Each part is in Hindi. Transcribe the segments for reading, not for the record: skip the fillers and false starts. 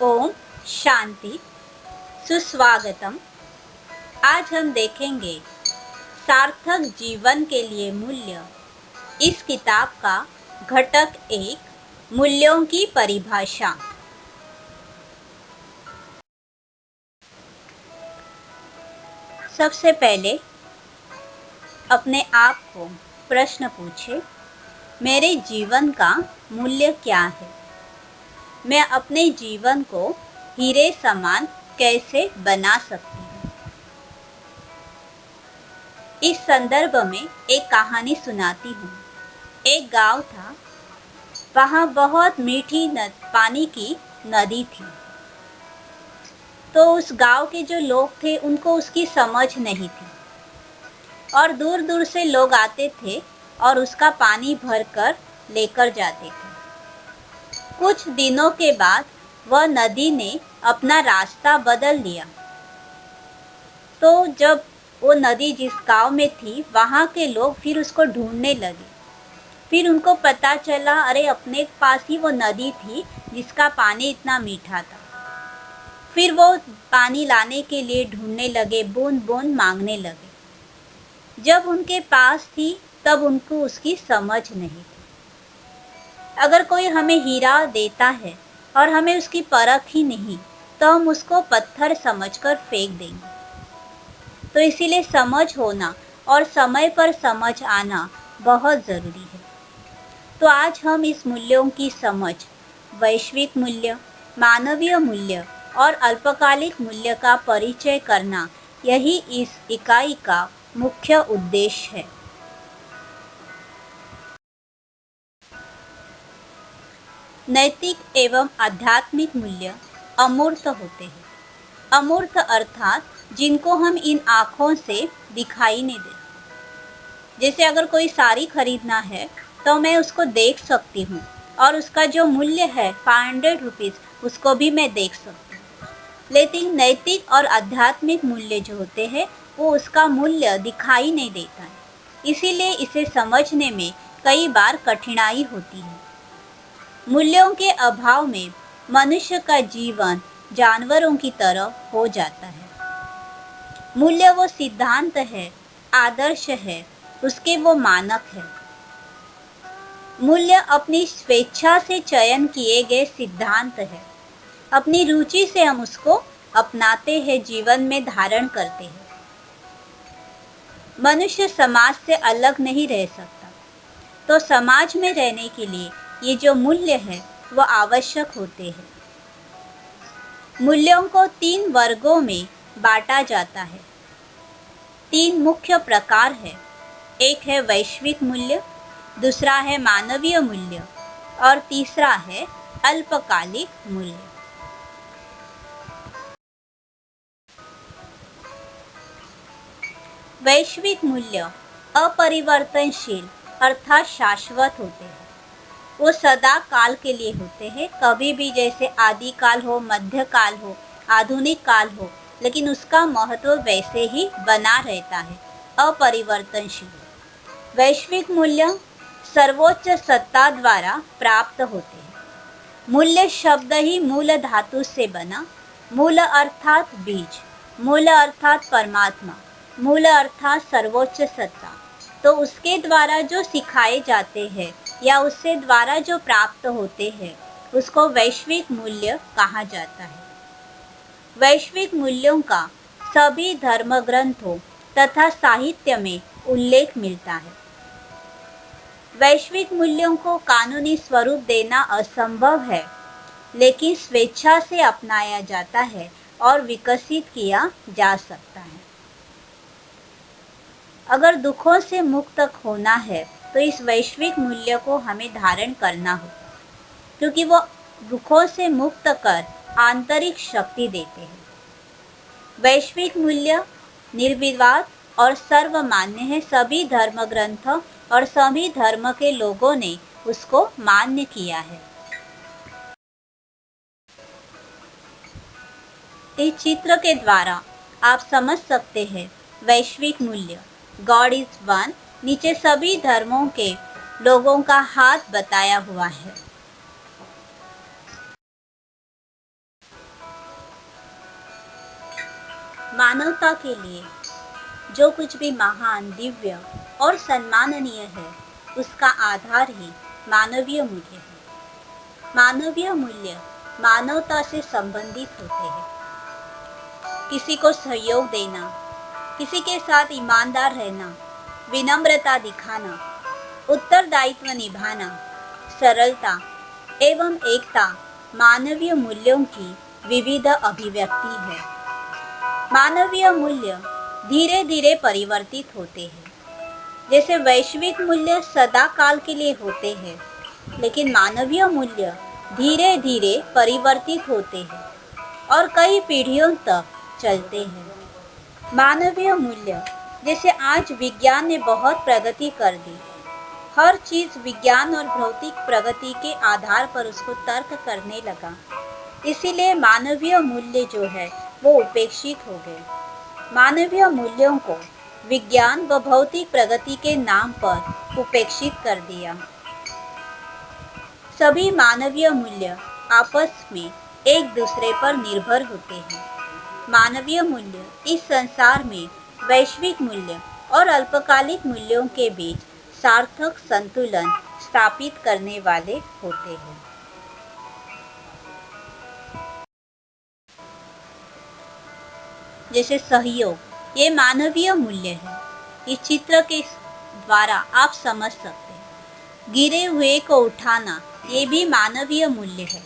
ओम शांति सुस्वागतम। आज हम देखेंगे सार्थक जीवन के लिए मूल्य, इस किताब का घटक 1 मूल्यों की परिभाषा। सबसे पहले अपने आप को प्रश्न पूछे, मेरे जीवन का मूल्य क्या है? मैं अपने जीवन को हीरे समान कैसे बना सकती हूँ? इस संदर्भ में एक कहानी सुनाती हूँ। एक गांव था, वहाँ बहुत मीठी पानी की नदी थी। तो उस गांव के जो लोग थे उनको उसकी समझ नहीं थी और दूर दूर से लोग आते थे और उसका पानी भरकर लेकर जाते थे। कुछ दिनों के बाद वह नदी ने अपना रास्ता बदल लिया। तो जब वो नदी जिस गांव में थी वहाँ के लोग फिर उसको ढूंढने लगे। फिर उनको पता चला, अरे अपने पास ही वो नदी थी जिसका पानी इतना मीठा था। फिर वो पानी लाने के लिए ढूंढने लगे, बूंद बूंद मांगने लगे। जब उनके पास थी तब उनको उसकी समझ नहीं थी। अगर कोई हमें हीरा देता है और हमें उसकी परख ही नहीं, तो हम उसको पत्थर समझकर फेंक देंगे। तो इसीलिए समझ होना और समय पर समझ आना बहुत ज़रूरी है। तो आज हम इस मूल्यों की समझ, वैश्विक मूल्य, मानवीय मूल्य और अल्पकालिक मूल्य का परिचय करना, यही इस इकाई का मुख्य उद्देश्य है। नैतिक एवं आध्यात्मिक मूल्य अमूर्त होते हैं। अमूर्त अर्थात जिनको हम इन आँखों से दिखाई नहीं देते। जैसे अगर कोई साड़ी खरीदना है तो मैं उसको देख सकती हूँ और उसका जो मूल्य है 500 रुपीज़, उसको भी मैं देख सकती हूँ। लेकिन नैतिक और आध्यात्मिक मूल्य जो होते हैं वो उसका मूल्य दिखाई नहीं देता है। इसीलिए इसे समझने में कई बार कठिनाई होती है। मूल्यों के अभाव में मनुष्य का जीवन जानवरों की तरह हो जाता है। मूल्य वो सिद्धांत है, आदर्श है, उसके वो मानक है। मूल्य अपनी स्वेच्छा से चयन किए गए सिद्धांत है। अपनी रुचि से हम उसको अपनाते हैं, जीवन में धारण करते हैं। मनुष्य समाज से अलग नहीं रह सकता, तो समाज में रहने के लिए ये जो मूल्य है वो आवश्यक होते हैं। मूल्यों को 3 वर्गों में बांटा जाता है। 3 मुख्य प्रकार है। एक है वैश्विक मूल्य, दूसरा है मानवीय मूल्य और तीसरा है अल्पकालिक मूल्य। वैश्विक मूल्य अपरिवर्तनशील अर्थात शाश्वत होते हैं। वो सदा काल के लिए होते हैं, कभी भी, जैसे आदिकाल हो, मध्यकाल हो, आधुनिक काल हो, लेकिन उसका महत्व वैसे ही बना रहता है, अपरिवर्तनशील। वैश्विक मूल्य सर्वोच्च सत्ता द्वारा प्राप्त होते हैं। मूल्य शब्द ही मूल धातु से बना। मूल अर्थात बीज, मूल अर्थात परमात्मा, मूल अर्थात सर्वोच्च सत्ता। तो उसके द्वारा जो सिखाए जाते हैं या उससे द्वारा जो प्राप्त होते हैं उसको वैश्विक मूल्य कहा जाता है। वैश्विक मूल्यों का सभी धर्म ग्रंथों तथा साहित्य में उल्लेख मिलता है। वैश्विक मूल्यों को कानूनी स्वरूप देना असंभव है, लेकिन स्वेच्छा से अपनाया जाता है और विकसित किया जा सकता है। अगर दुखों से मुक्त होना है तो इस वैश्विक मूल्य को हमें धारण करना होगा, क्योंकि वो दुखों से मुक्त कर आंतरिक शक्ति देते हैं। वैश्विक मूल्य निर्विवाद और सर्वमान्य है। सभी धर्म ग्रंथ और सभी धर्म के लोगों ने उसको मान्य किया है। इस चित्र के द्वारा आप समझ सकते हैं वैश्विक मूल्य। गॉड इज वन, नीचे सभी धर्मों के लोगों का हाथ बताया हुआ है। मानवता के लिए जो कुछ भी महान, दिव्य और सम्माननीय है, उसका आधार ही मानवीय मूल्य है। मानवीय मूल्य मानवता से संबंधित होते हैं। किसी को सहयोग देना, किसी के साथ ईमानदार रहना, विनम्रता दिखाना, उत्तरदायित्व निभाना, सरलता एवं एकता मानवीय मूल्यों की विविध अभिव्यक्ति है। मानवीय मूल्य धीरे धीरे परिवर्तित होते हैं। जैसे वैश्विक मूल्य सदा काल के लिए होते हैं, लेकिन मानवीय मूल्य धीरे धीरे परिवर्तित होते हैं और कई पीढ़ियों तक चलते हैं। मानवीय मूल्य जैसे आज विज्ञान ने बहुत प्रगति कर दी, हर चीज़ विज्ञान और भौतिक प्रगति के आधार पर उसको तर्क करने लगा, इसीलिए मानवीय मूल्य जो है वो उपेक्षित हो गए। मानवीय मूल्यों को विज्ञान व भौतिक प्रगति के नाम पर उपेक्षित कर दिया। सभी मानवीय मूल्य आपस में एक दूसरे पर निर्भर होते हैं। मानवीय मूल्य इस संसार में वैश्विक मूल्य और अल्पकालिक मूल्यों के बीच सार्थक संतुलन स्थापित करने वाले होते हैं। जैसे सहयोग, ये मानवीय मूल्य है। इस चित्र के द्वारा आप समझ सकते हैं। गिरे हुए को उठाना, ये भी मानवीय मूल्य है।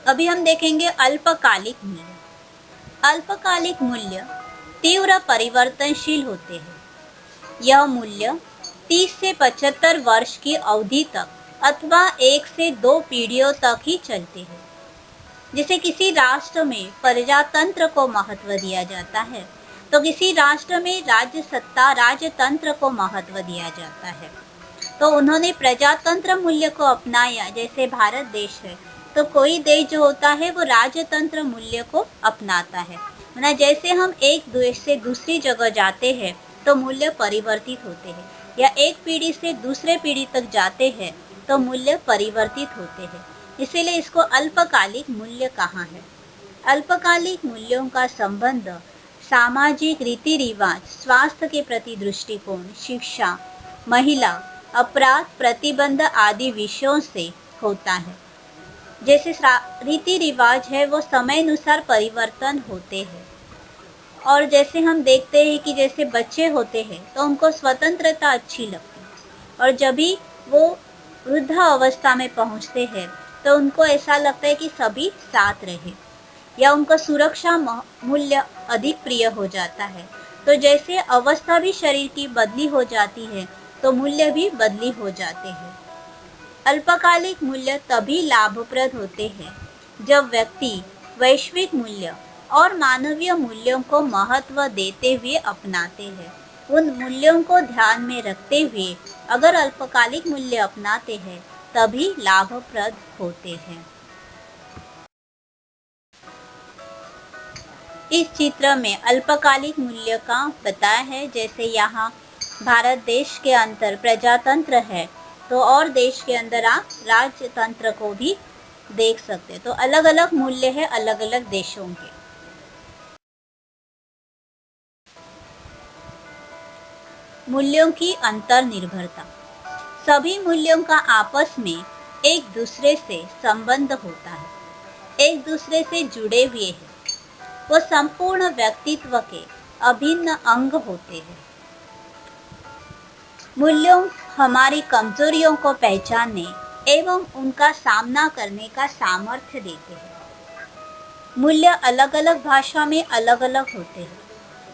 अभी हम देखेंगे अल्पकालिक मूल्य। अल्पकालिक मूल्य तीव्र परिवर्तनशील होते हैं। यह मूल्य 30 से 75 वर्ष की अवधि तक अथवा 1 से 2 पीढ़ियों तक ही चलते हैं। जैसे किसी राष्ट्र में प्रजातंत्र को महत्व दिया जाता है, तो किसी राष्ट्र में राज्य सत्ता राजतंत्र को महत्व दिया जाता है। तो उन्होंने प्रजातंत्र मूल्य को अपनाया। जैसे भारत देश है, तो कोई देश जो होता है वो राजतंत्र मूल्य को अपनाता है। मतलब जैसे हम एक देश से दूसरी जगह जाते हैं तो मूल्य परिवर्तित होते हैं, या एक पीढ़ी से दूसरे पीढ़ी तक जाते हैं तो मूल्य परिवर्तित होते हैं। इसीलिए इसको अल्पकालिक मूल्य कहा है। अल्पकालिक मूल्यों का संबंध सामाजिक रीति रिवाज, स्वास्थ्य के प्रति दृष्टिकोण, शिक्षा, महिला, अपराध प्रतिबंध आदि विषयों से होता है। जैसे रीति रिवाज है वो समय अनुसार परिवर्तन होते हैं। और जैसे हम देखते हैं कि जैसे बच्चे होते हैं तो उनको स्वतंत्रता अच्छी लगती है, और जब भी वो वृद्धा अवस्था में पहुंचते हैं तो उनको ऐसा लगता है कि सभी साथ रहे, या उनको सुरक्षा मूल्य अधिक प्रिय हो जाता है। तो जैसे अवस्था भी शरीर की बदली हो जाती है तो मूल्य भी बदली हो जाते हैं। अल्पकालिक मूल्य तभी लाभप्रद होते हैं जब व्यक्ति वैश्विक मूल्य और मानवीय मूल्यों को महत्व देते हुए अपनाते हैं। उन मूल्यों को ध्यान में रखते हुए अगर अल्पकालिक मूल्य अपनाते हैं तभी लाभप्रद होते हैं। इस चित्र में अल्पकालिक मूल्य का बताया है। जैसे यहाँ भारत देश के अंदर प्रजातंत्र है, तो और देश के अंदर आप राजतंत्र को भी देख सकते हैं। तो अलग अलग मूल्य है अलग अलग देशों के। मूल्यों की अंतर्निर्भरता। सभी मूल्यों का आपस में एक दूसरे से संबंध होता है, एक दूसरे से जुड़े हुए हैं। वो संपूर्ण व्यक्तित्व के अभिन्न अंग होते हैं। मूल्यों हमारी कमजोरियों को पहचानने एवं उनका सामना करने का सामर्थ्य देते हैं। मूल्य अलग अलग भाषा में अलग अलग होते हैं।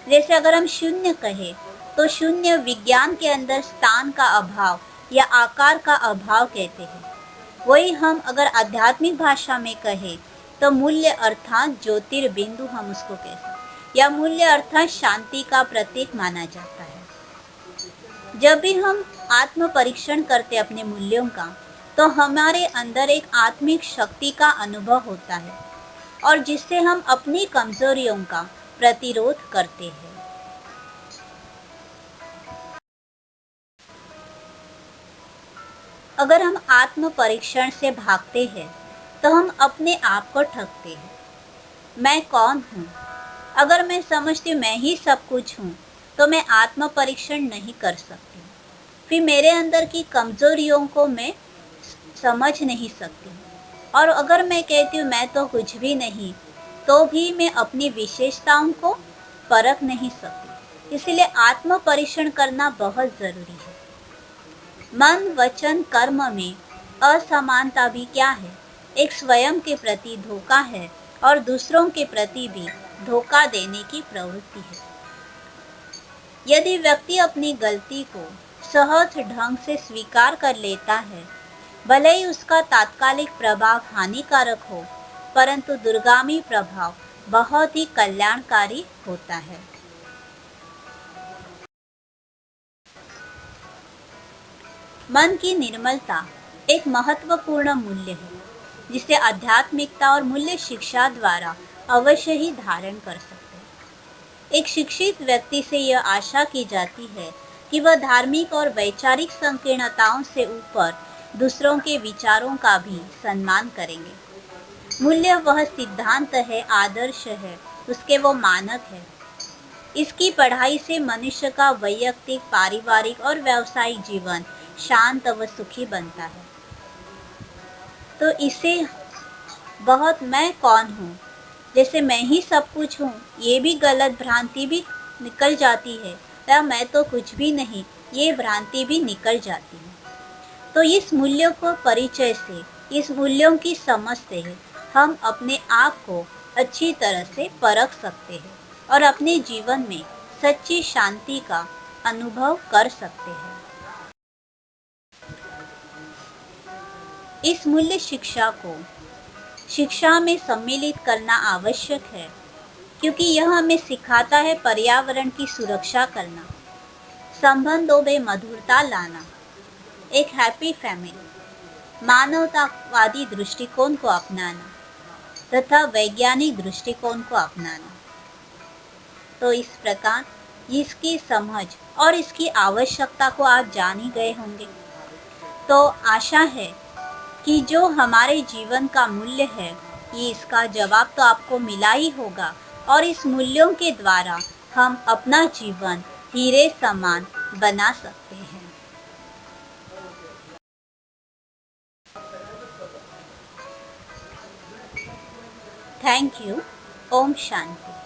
जैसे अगर हम शून्य कहें तो शून्य विज्ञान के अंदर स्थान का अभाव या आकार का अभाव कहते हैं। वही हम अगर आध्यात्मिक भाषा में कहें तो मूल्य अर्थात ज्योतिर्बिंदु हम उसको कहते हैं, या मूल्य अर्थात शांति का प्रतीक माना जाता है। जब भी हम आत्म परीक्षण करते अपने मूल्यों का, तो हमारे अंदर एक आत्मिक शक्ति का अनुभव होता है, और जिससे हम अपनी कमजोरियों का प्रतिरोध करते हैं। अगर हम आत्म परीक्षण से भागते हैं तो हम अपने आप को ठगते हैं। मैं कौन हूँ? अगर मैं समझती मैं ही सब कुछ हूँ तो मैं आत्म परीक्षण नहीं कर सकती। फिर मेरे अंदर की कमजोरियों को मैं समझ नहीं सकती। और अगर मैं कहती हूँ मैं तो कुछ भी नहीं, तो भी मैं अपनी विशेषताओं को परख नहीं सकती। इसलिए आत्म परीक्षण करना बहुत जरूरी है। मन, वचन, कर्म में असमानता भी क्या है? एक स्वयं के प्रति धोखा है और दूसरों के प्रति भी धोखा देने की प्रवृत्ति है। यदि व्यक्ति अपनी गलती को सहज ढंग से स्वीकार कर लेता है, भले ही उसका तात्कालिक प्रभाव हानिकारक हो, परंतु दूरगामी प्रभाव बहुत ही कल्याणकारी होता है। मन की निर्मलता एक महत्वपूर्ण मूल्य है जिसे आध्यात्मिकता और मूल्य शिक्षा द्वारा अवश्य ही धारण कर सकते हैं। एक शिक्षित व्यक्ति से यह आशा की जाती है कि वह धार्मिक और वैचारिक संकीर्णताओं से ऊपर दूसरों के विचारों का भी सम्मान करेंगे। मूल्य वह सिद्धांत है, आदर्श है, उसके वो मानक है। इसकी पढ़ाई से मनुष्य का वैयक्तिक, पारिवारिक और व्यावसायिक जीवन शांत व सुखी बनता है। तो इसे बहुत मैं कौन हूँ, जैसे मैं ही सब कुछ हूँ, ये भी गलत भ्रांति भी निकल जाती है, या मैं तो कुछ भी नहीं, ये भ्रांति भी निकल जाती है। तो इस मूल्यों को परिचय से, इस मूल्यों की समझ से हम अपने आप को अच्छी तरह से परख सकते हैं और अपने जीवन में सच्ची शांति का अनुभव कर सकते हैं। इस मूल्य शिक्षा को शिक्षा में सम्मिलित करना आवश्यक है, क्योंकि यह हमें सिखाता है पर्यावरण की सुरक्षा करना, संबंधों में मधुरता लाना, एक हैप्पी फैमिली, मानवतावादी दृष्टिकोण को अपनाना तथा वैज्ञानिक दृष्टिकोण को अपनाना। तो इस प्रकार इसकी समझ और इसकी आवश्यकता को आप जान ही गए होंगे। तो आशा है कि जो हमारे जीवन का मूल्य है, ये इसका जवाब तो आपको मिला ही होगा, और इस मूल्यों के द्वारा हम अपना जीवन हीरे समान बना सकते हैं। Thank you. ओम शांति।